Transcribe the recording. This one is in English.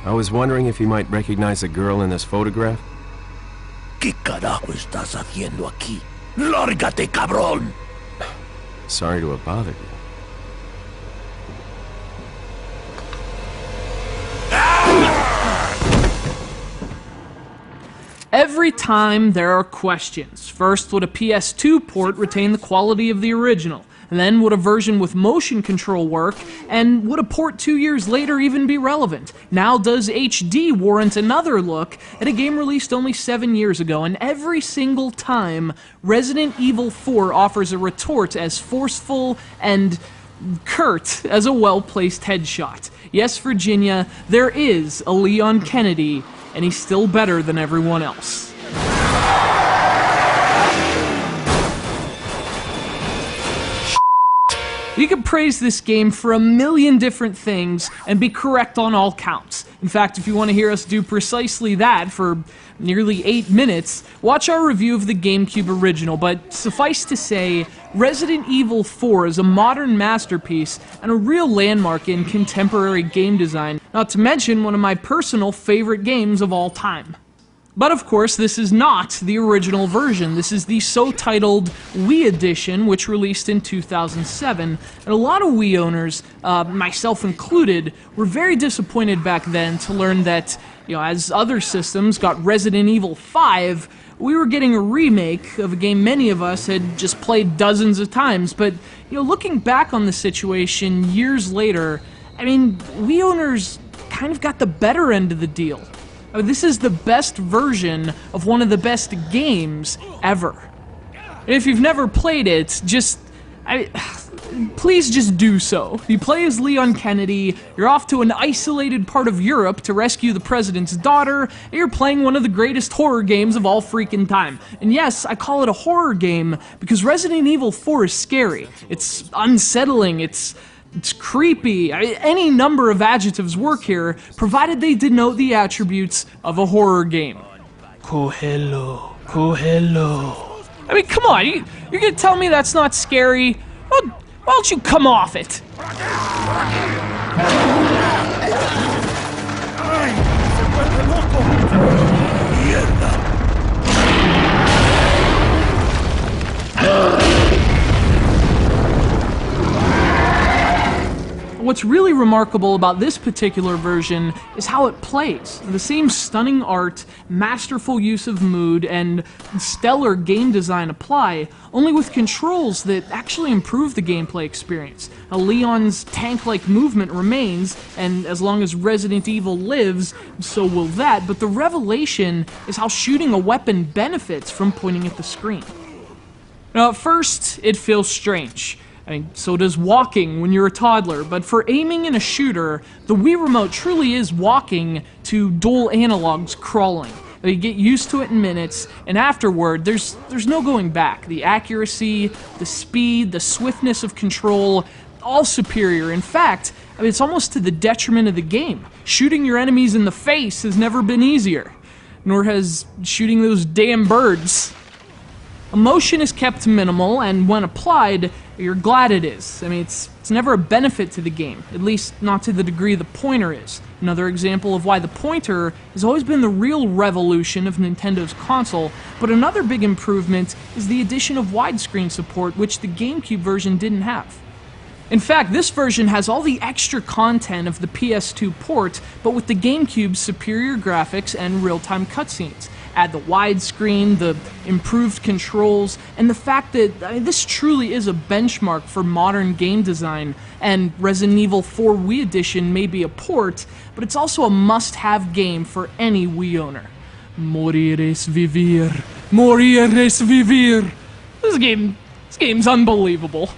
I was wondering if you might recognize the girl in this photograph? ¿Qué carajo estás haciendo aquí? ¡Lárgate, cabrón! Sorry to have bothered you. Every time there are questions. First, would a PS2 port retain the quality of the original? And then, would a version with motion control work? And would a port 2 years later even be relevant? Now, does HD warrant another look at a game released only 7 years ago? And every single time, Resident Evil 4 offers a retort as forceful and curt as a well-placed headshot. Yes, Virginia, there is a Leon Kennedy, and he's still better than everyone else. You could praise this game for a million different things and be correct on all counts. In fact, if you want to hear us do precisely that for nearly 8 minutes, watch our review of the GameCube original, but suffice to say, Resident Evil 4 is a modern masterpiece and a real landmark in contemporary game design, not to mention one of my personal favorite games of all time. But of course, this is not the original version. This is the so-titled Wii edition, which released in 2007. And a lot of Wii owners, myself included, were very disappointed back then to learn that, as other systems got Resident Evil 5, we were getting a remake of a game many of us had just played dozens of times. But, looking back on the situation years later, Wii owners kind of got the better end of the deal. This is the best version of one of the best games ever. And if you've never played it, please just do so. You play as Leon Kennedy, you're off to an isolated part of Europe to rescue the president's daughter, and you're playing one of the greatest horror games of all freaking time. And yes, I call it a horror game because Resident Evil 4 is scary. It's unsettling, it's creepy. Any number of adjectives work here, provided they denote the attributes of a horror game. Coelho. Come on, you're gonna tell me that's not scary? Well, why don't you come off it? What's really remarkable about this particular version is how it plays. The same stunning art, masterful use of mood, and stellar game design apply, only with controls that actually improve the gameplay experience. Leon's tank-like movement remains, and as long as Resident Evil lives, so will that, but the revelation is how shooting a weapon benefits from pointing at the screen. Now, at first, it feels strange. So does walking when you're a toddler, but for aiming in a shooter, the Wii Remote truly is walking to dual analogs crawling. You get used to it in minutes, and afterward, there's no going back. The accuracy, the speed, the swiftness of control, all superior. In fact, it's almost to the detriment of the game. Shooting your enemies in the face has never been easier, nor has shooting those damn birds. Emotion is kept minimal, and when applied, you're glad it is. It's never a benefit to the game, at least not to the degree the pointer is. Another example of why the pointer has always been the real revolution of Nintendo's console, but another big improvement is the addition of widescreen support, which the GameCube version didn't have. In fact, this version has all the extra content of the PS2 port, but with the GameCube's superior graphics and real-time cutscenes. Add the widescreen, the improved controls, and the fact that this truly is a benchmark for modern game design, and Resident Evil 4 Wii Edition may be a port, but it's also a must-have game for any Wii owner. Morir es vivir. Morir es vivir. This game's unbelievable.